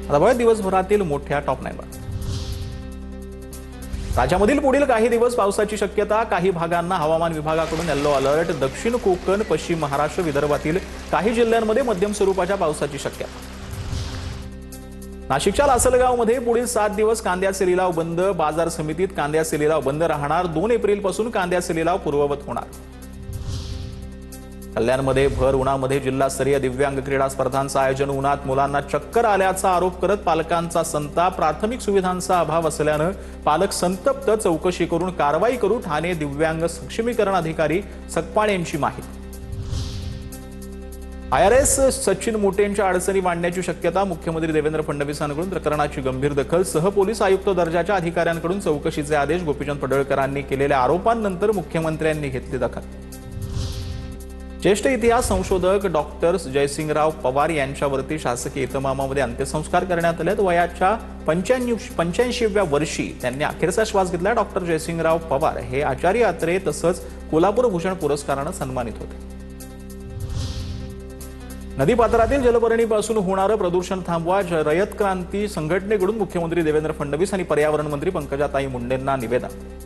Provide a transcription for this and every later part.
आता बघा दिवसभरातील मोठ्या टॉप 9 वर। राज्यामधील पुढील काही दिवस पावसाची शक्यता। काही भागांना हवामान विभागाकडून येलो अलर्ट। दक्षिण कोकण, पश्चिम महाराष्ट्र, विदर्भातील काही जिल्ह्यांमध्ये मध्यम स्वरूपाच्या पावसाची शक्यता। नाशिकच्या लासलगावमध्ये पुढील 7 दिवस कांद्याचे लिलाव बंद। बाजार समितीत कांद्याचे लिलाव बंद राहणार। 2 एप्रिल पासून कांद्याचे लिलाव पूर्ववत होणार। कल्याणमध्ये भर उन्हामध्ये जिल्हास्तरीय दिव्यांग क्रीडा स्पर्धांचं आयोजन। उन्हात मुलांना चक्कर आल्याचा आरोप करत पालकांचा संताप। प्राथमिक सुविधांचा अभाव असल्यानं पालक संतप्त। चौकशी करून कारवाई करू, ठाणे दिव्यांग सक्षमीकरण अधिकारी सकपाळ यांची माहिती। IRS सचिन मोटेंच्या अडचणी मांडण्याची शक्यता। मुख्यमंत्री देवेंद्र फडणवीसांकडून प्रकरणाची गंभीर दखल। सहपोलीस आयुक्त दर्जाच्या अधिकाऱ्यांकडून चौकशीचे आदेश। गोपीचंद पडळकरांनी केलेल्या आरोपांनंतर मुख्यमंत्र्यांनी घेतली दखल। ज्येष्ठ इतिहास संशोधक डॉक्टर जयसिंगराव पवार यांच्यावरती शासकीय इतमामामध्ये अंत्यसंस्कार करण्यात आले। वयाच्या 85व्या वर्षी त्यांनी अखेरचा श्वास घेतला। डॉक्टर जयसिंगराव पवार हे आचार्य यात्रे तसंच कोल्हापूर भूषण पुरस्काराने सन्मानित होते। नदीपात्रातील जलपर्णीपासून होणारं प्रदूषण थांबवा। रयत क्रांती संघटनेकडून मुख्यमंत्री देवेंद्र फडणवीस आणि पर्यावरण मंत्री पंकजाताई मुंडेंना निवेदन।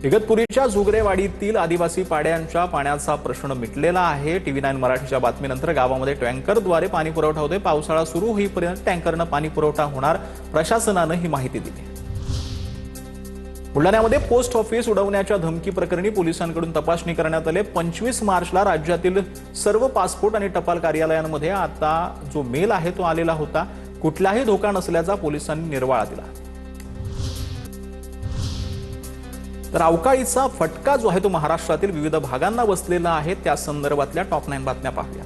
इगतपुरीच्या झुगरेवाडीतील आदिवासी पाड्यांच्या पाण्याचा प्रश्न मिटलेला आहे। TV9 मराठीच्या बातमीनंतर गावामध्ये टँकरद्वारे पाणी पुरवठा होतोय। पावसाळा सुरू होईपर्यंत टँकरनं पाणी पुरवठा होणार, प्रशासनानं ही माहिती दिली। बुलढाण्यामध्ये पोस्ट ऑफिस उडवण्याच्या धमकी प्रकरणी पोलिसांकडून तपासणी करण्यात आली। 25 मार्चला राज्यातील सर्व पासपोर्ट आणि टपाल कार्यालयांमध्ये आता जो मेल आहे तो आलेला होता। कुठलाही धोका नसल्याचा पोलिसांनी निर्वाळा दिला। तर अवकाळीचा फटका जो आहे तो महाराष्ट्रातील विविध भागांना बसलेला आहे। त्या संदर्भातल्या टॉप 9 बातम्या पाहूया।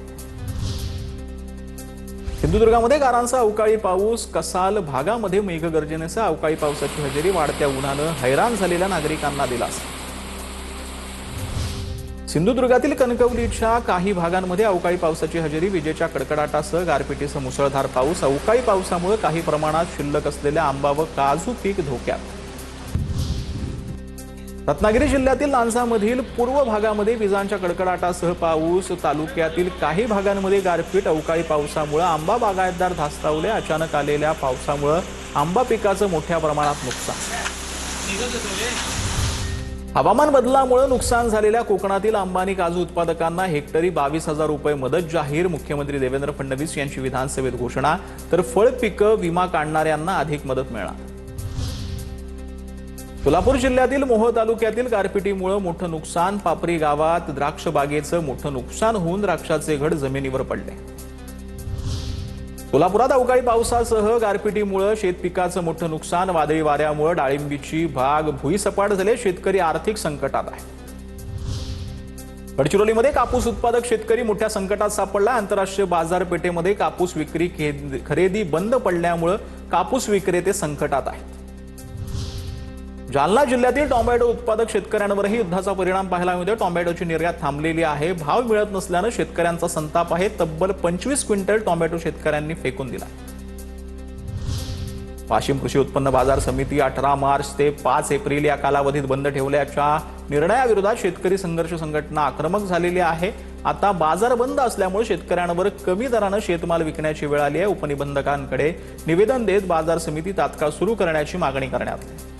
सिंधुदुर्गामध्ये गारांचा अवकाळी पाऊस। कसाल भागामध्ये मेघगर्जनेसह अवकाळी पावसाची हजेरी। वाढत्या उन्हानं हैराण झालेल्या नागरिकांना दिलासा। सिंधुदुर्गातील कणकवलीच्या काही भागांमध्ये अवकाळी पावसाची हजेरी। विजेच्या कडकडाटासह गारपिटीसह मुसळधार पाऊस। अवकाळी पावसामुळे काही प्रमाणात शिल्लक असलेल्या आंबा व काजू पीक धोक्यात। रत्नागिरी जिल्ह्यातील लांजामधील पूर्व भागामध्ये विजांच्या कडकडाटासह पाऊस। तालुक्यातील काही भागांमध्ये गारपीट। अवकाळी पावसामुळे आंबा बागायतदार धास्तावले। अचानक आलेल्या पावसामुळे आंबा पिकाचं मोठ्या प्रमाणात नुकसान। हवामान बदलामुळे नुकसान झालेल्या कोकणातील आंबा आणि काजू उत्पादकांना हेक्टरी 22,000 रुपये मदत जाहीर। मुख्यमंत्री देवेंद्र फडणवीस यांची विधानसभेत घोषणा। तर फळ पिकं विमा काढणाऱ्यांना अधिक मदत मिळणार। सोलापूर जिल्ह्यातील मोहोळ तालुक्यातील गारपिटीमुळे मोठं नुकसान। पापरी गावात द्राक्ष बागेचं मोठं नुकसान होऊन द्राक्षाचे घड जमिनीवर पडले। सोलापुरात अवकाळी पावसासह गारपिटीमुळे शेतपिकाचं मोठं नुकसान। वादळी वाऱ्यामुळे डाळिंबीची बाग भुईसपाट झाले। शेतकरी आर्थिक संकटात आहे। गडचिरोलीमध्ये कापूस उत्पादक शेतकरी मोठ्या संकटात सापडला। आंतरराष्ट्रीय बाजारपेठेमध्ये कापूस विक्री खरेदी बंद पडल्यामुळे कापूस विक्रेते संकटात आहेत। जालना जिल्ह्यातील टोमॅटो उत्पादक शेतकऱ्यांवरही युद्धाचा परिणाम पाहायला मिळतोय। टोमॅटोची निर्यात थांबलेली आहे। भाव मिळत नसल्यानं शेतकऱ्यांचा संताप आहे। तब्बल 25 क्विंटल टोमॅटो शेतकऱ्यांनी फेकून दिला। वाशिम कृषी उत्पन्न बाजार समिती 18 मार्च ते 5 एप्रिल या कालावधीत बंद ठेवल्याच्या निर्णयाविरोधात शेतकरी संघर्ष संघटना आक्रमक झालेली आहे। आता बाजार बंद असल्यामुळे शेतकऱ्यांवर कमी दरानं शेतमाल विकण्याची वेळ आली आहे। उपनिबंधकांकडे निवेदन देत बाजार समिती तात्काळ सुरू करण्याची मागणी करण्यात आली।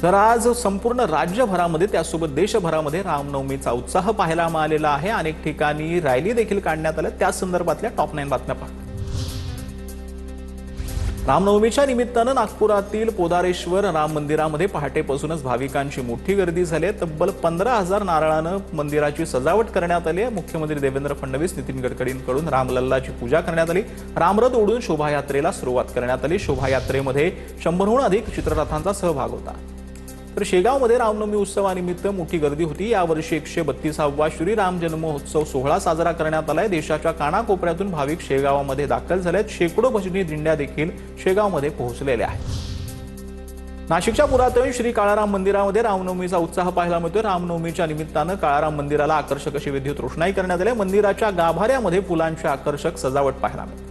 तर आज संपूर्ण राज्यभरामध्ये त्यासोबत देशभरामध्ये रामनवमीचा उत्साह पाहायला मिळालेला आहे। अनेक ठिकाणी रॅली देखील काढण्यात आल्या। त्या संदर्भातल्या टॉप 9 बातम्या पहा। रामनवमीच्या निमित्तानं नागपुरातील पोदारेश्वर राम मंदिरामध्ये पहाटेपासूनच भाविकांची मोठी गर्दी झाली आहे। तब्बल 15,000 नारळानं मंदिराची सजावट करण्यात आली आहे। मुख्यमंत्री देवेंद्र फडणवीस, नितीन गडकरींकडून रामलल्लाची पूजा करण्यात आली। रामरथ ओढून शोभायात्रेला सुरुवात करण्यात आली। शोभायात्रेमध्ये 100हून अधिक चित्ररथांचा सहभाग होता। तर शेगावमध्ये रामनवमी उत्सवानिमित्त मोठी गर्दी होती। यावर्षी 132वा श्रीराम जन्मोत्सव सोहळा साजरा करण्यात आलाय। देशाच्या कानाकोपऱ्यातून भाविक शेगावामध्ये दाखल झालेत। शेकडो भजनी दिंड्या देखील शेगावमध्ये पोहोचलेल्या आहेत। नाशिकच्या पुरातन श्री काळाराम मंदिरामध्ये रामनवमीचा उत्साह पाहायला मिळतोय। रामनवमीच्या निमित्तानं काळाराम मंदिराला आकर्षक अशी विद्युत रोषणाई करण्यात आली। मंदिराच्या गाभाऱ्यामध्ये फुलांची आकर्षक सजावट पाहायला मिळते।